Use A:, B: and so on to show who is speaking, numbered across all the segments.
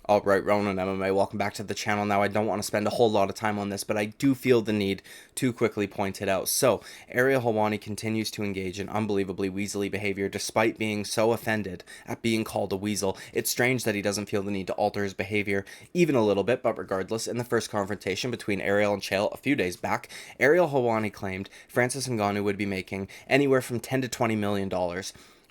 A: All right, Ronan MMA, welcome back to the channel. Now, I don't want to spend a whole lot of time on this, but I do feel the need to quickly point it out. So, Ariel Helwani continues to engage in unbelievably weaselly behavior despite being so offended at being called a weasel. It's strange that he doesn't feel the need to alter his behavior even a little bit, but regardless, in the first confrontation between Ariel and Chael a few days back, Ariel Helwani claimed Francis Ngannou would be making anywhere from $10 to $20 million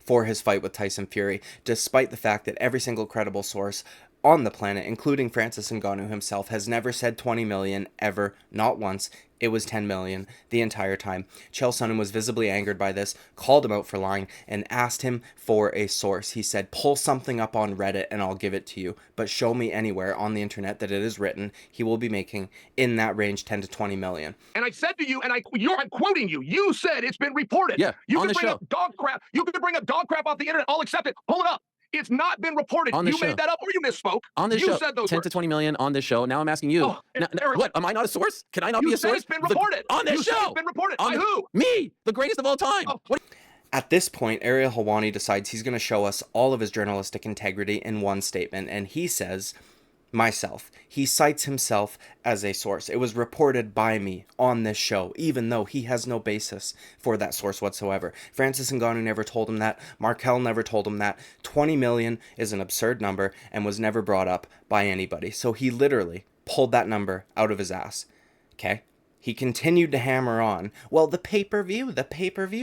A: for his fight with Tyson Fury, despite the fact that every single credible source on the planet, including Francis Ngannou himself, has never said 20 million ever, not once. It was 10 million the entire time. Chael Sonnen was visibly angered by this, called him out for lying, and asked him for a source. He said, pull something up on Reddit and I'll give it to you, but show me anywhere on the internet that it is written he will be making in that range 10 to 20 million.
B: And I said to you, and I'm quoting you, you said it's been reported.
C: Yeah,
B: you
C: on
B: can
C: the
B: bring
C: show.
B: up dog crap. You can bring up dog crap off the internet. I'll accept it. Pull it up. It's not been reported.
C: On the
B: You
C: show.
B: made that up or you misspoke.
C: On this
B: you
C: show,
B: said those
C: 10
B: words.
C: to 20 million on this show. Now I'm asking you.
B: Oh, Eric,
C: what? Am I not a source? Can I not be
B: you
C: a
B: said
C: source?
B: it's been reported.
C: On this
B: you
C: show.
B: Said it's been reported.
C: On
B: By who?
C: Me, the greatest of all time.
B: Oh.
C: What?
A: At this point, Ariel Helwani decides he's going to show us all of his journalistic integrity in one statement, and he says, myself. He cites himself as a source. It was reported by me on this show, even though he has no basis for that source whatsoever. Francis Ngannou never told him that. Markel never told him that. 20 million is an absurd number and was never brought up by anybody. So he literally pulled that number out of his ass. Okay? He continued to hammer on. Well, the pay-per-view.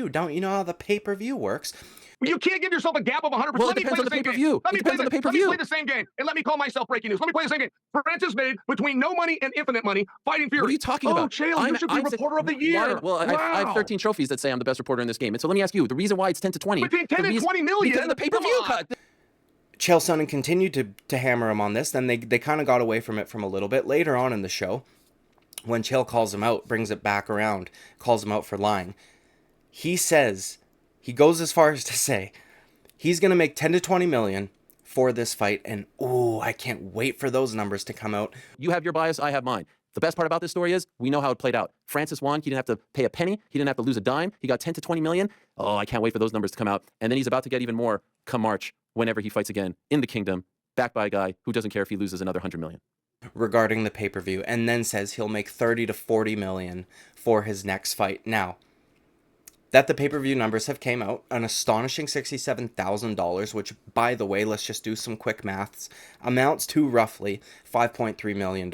A: Don't you know how the pay-per-view works?
B: You can't give yourself a gap of 100%.
C: Well, it depends on the pay-per-view. It depends on the pay-per-view.
B: Let me play the same game, and let me call myself breaking news. Let me play the same game. Francis made between no money and infinite money fighting Fury.
C: What are you talking about?
B: Oh, Chael, you should be reporter of the year.
C: Well,
B: wow.
C: I have 13 trophies that say I'm the best reporter in this game. And so let me ask you, the reason why it's 10 to 20.
B: Between 10 and 20 million.
C: Because of the pay-per-view cut.
A: Chael Sonnen continued to hammer him on this. Then they kind of got away from it from a little bit. Later on in the show, when Chael calls him out, brings it back around, calls him out for lying, he says, he goes as far as to say, he's going to make 10 to 20 million for this fight. And, ooh, I can't wait for those numbers to come out.
C: You have your bias, I have mine. The best part about this story is we know how it played out. Francis won. He didn't have to pay a penny. He didn't have to lose a dime. He got 10 to 20 million. Oh, I can't wait for those numbers to come out. And then he's about to get even more come March whenever he fights again in the kingdom, backed by a guy who doesn't care if he loses another 100 million.
A: Regarding the pay-per-view, and then says he'll make 30 to 40 million for his next fight. Now, that the pay-per-view numbers have came out, an astonishing $67,000, which, by the way, let's just do some quick maths, amounts to roughly $5.3 million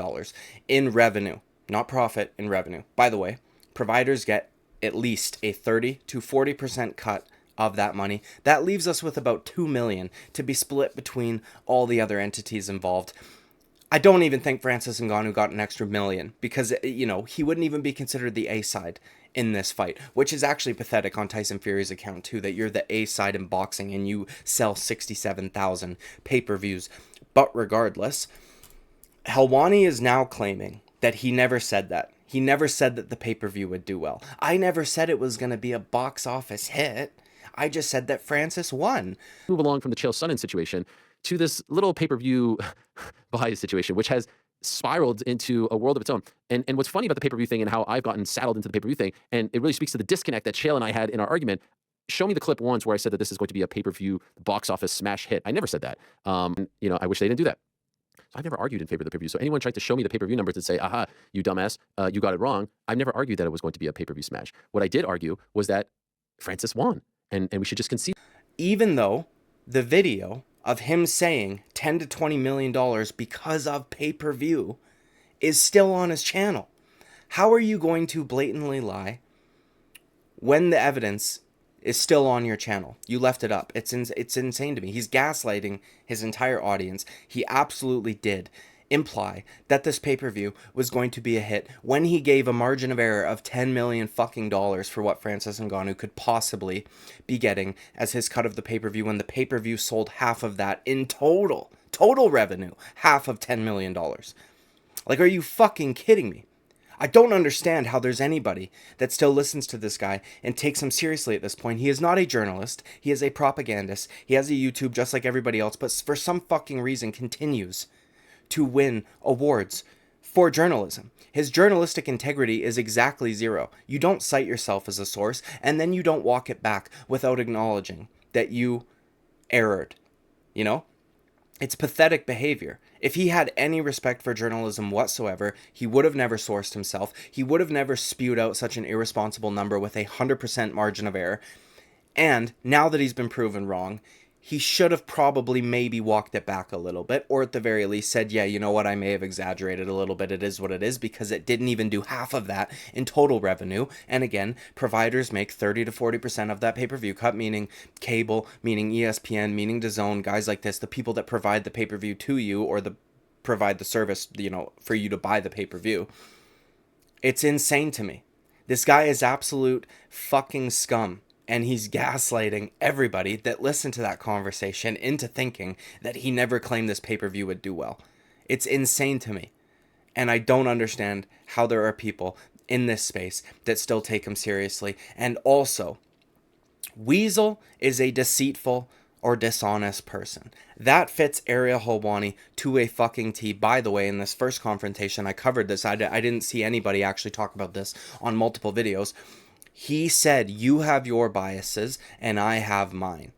A: in revenue, not profit, in revenue. By the way, providers get at least a 30 to 40% cut of that money. That leaves us with about $2 million to be split between all the other entities involved. I don't even think Francis Ngannou got an extra million because, you know, he wouldn't even be considered the A side in this fight, which is actually pathetic on Tyson Fury's account too, that you're the A side in boxing and you sell 67,000 pay-per-views. But regardless, Helwani is now claiming that he never said that. He never said that the pay-per-view would do well. I never said it was going to be a box office hit. I just said that Francis won.
C: Move along from the Chael Sonnen situation to this little pay-per-view bias situation, which has spiraled into a world of its own. And what's funny about the pay-per-view thing and how I've gotten saddled into the payper-view thing, and it really speaks to the disconnect that Chael and I had in our argument. Show me the clip once where I said that this is going to be a pay-per-view box office smash hit. I never said that. You know, I wish they didn't do that. So I never argued in favor of the pay-per-view. So anyone tried to show me the pay-per-view numbers and say, aha, you dumbass, you got it wrong. I've never argued that it was going to be a pay-per-view smash. What I did argue was that Francis won, and we should just concede.
A: Even though the video of him saying 10 to 20 million dollars because of pay-per-view is still on his channel. How are you going to blatantly lie when the evidence is still on your channel? You left it up. It's insane to me. He's gaslighting his entire audience. He absolutely did imply that this pay-per-view was going to be a hit when he gave a margin of error of 10 million fucking dollars for what Francis Ngannou could possibly be getting as his cut of the pay-per-view, when the pay-per-view sold half of that in total revenue, half of $10 million. Like, are you fucking kidding me? I don't understand how there's anybody that still listens to this guy and takes him seriously at this point. He is not a journalist. He is a propagandist. He has a YouTube just like everybody else, but for some fucking reason continues to win awards for journalism. His journalistic integrity is exactly zero. You don't cite yourself as a source, and then you don't walk it back without acknowledging that you erred. You know? It's pathetic behavior. If he had any respect for journalism whatsoever, he would have never sourced himself. He would have never spewed out such an irresponsible number with 100% margin of error. And now that he's been proven wrong, he should have probably maybe walked it back a little bit, or at the very least said, yeah, you know what, I may have exaggerated a little bit. It is what it is, because it didn't even do half of that in total revenue. And again, providers make 30 to 40% of that pay-per-view cut, meaning cable, meaning ESPN, meaning DAZN, guys like this, the people that provide the pay-per-view to you, or provide the service, for you to buy the pay-per-view. It's insane to me. This guy is absolute fucking scum. And he's gaslighting everybody that listened to that conversation into thinking that he never claimed this pay-per-view would do well. It's insane to me. And I don't understand how there are people in this space that still take him seriously. And also, Weasel is a deceitful or dishonest person. That fits Ariel Helwani to a fucking T. By the way, in this first confrontation, I covered this. I didn't see anybody actually talk about this on multiple videos. He said, you have your biases and I have mine.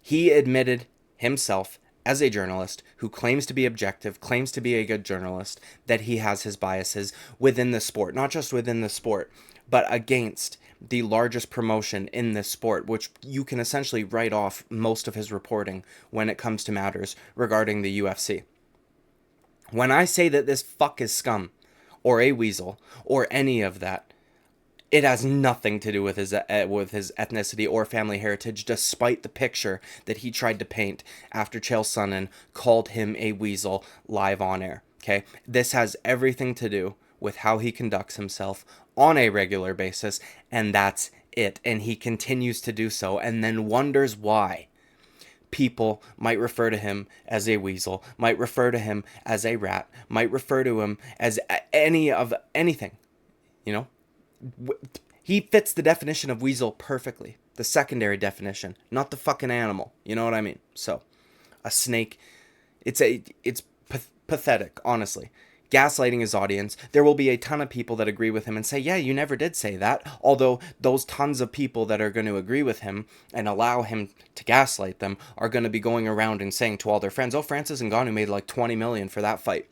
A: He admitted himself as a journalist who claims to be objective, claims to be a good journalist, that he has his biases within the sport. Not just within the sport, but against the largest promotion in this sport, which you can essentially write off most of his reporting when it comes to matters regarding the UFC. When I say that this fuck is scum, or a weasel, or any of that, it has nothing to do with his ethnicity or family heritage, despite the picture that he tried to paint after Chael Sonnen called him a weasel live on air. Okay, this has everything to do with how he conducts himself on a regular basis, and that's it. And he continues to do so, and then wonders why people might refer to him as a weasel, might refer to him as a rat, might refer to him as anything, He fits the definition of weasel perfectly. The secondary definition, not the fucking animal. You know what I mean? So, a snake. It's pathetic, honestly. Gaslighting his audience. There will be a ton of people that agree with him and say, yeah, you never did say that. Although those tons of people that are going to agree with him and allow him to gaslight them are going to be going around and saying to all their friends, oh, Francis Ngannou made like 20 million for that fight.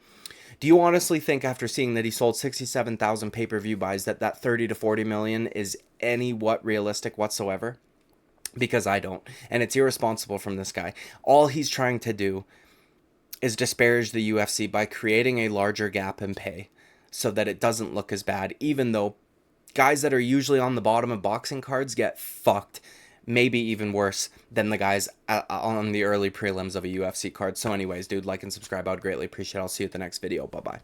A: Do you honestly think, after seeing that he sold 67,000 pay-per-view buys, that 30 to 40 million is realistic whatsoever? Because I don't. And it's irresponsible from this guy. All he's trying to do is disparage the UFC by creating a larger gap in pay so that it doesn't look as bad, even though guys that are usually on the bottom of boxing cards get fucked. Maybe even worse than the guys on the early prelims of a UFC card. So anyways, dude, like and subscribe. I would greatly appreciate it. I'll see you at the next video. Bye-bye.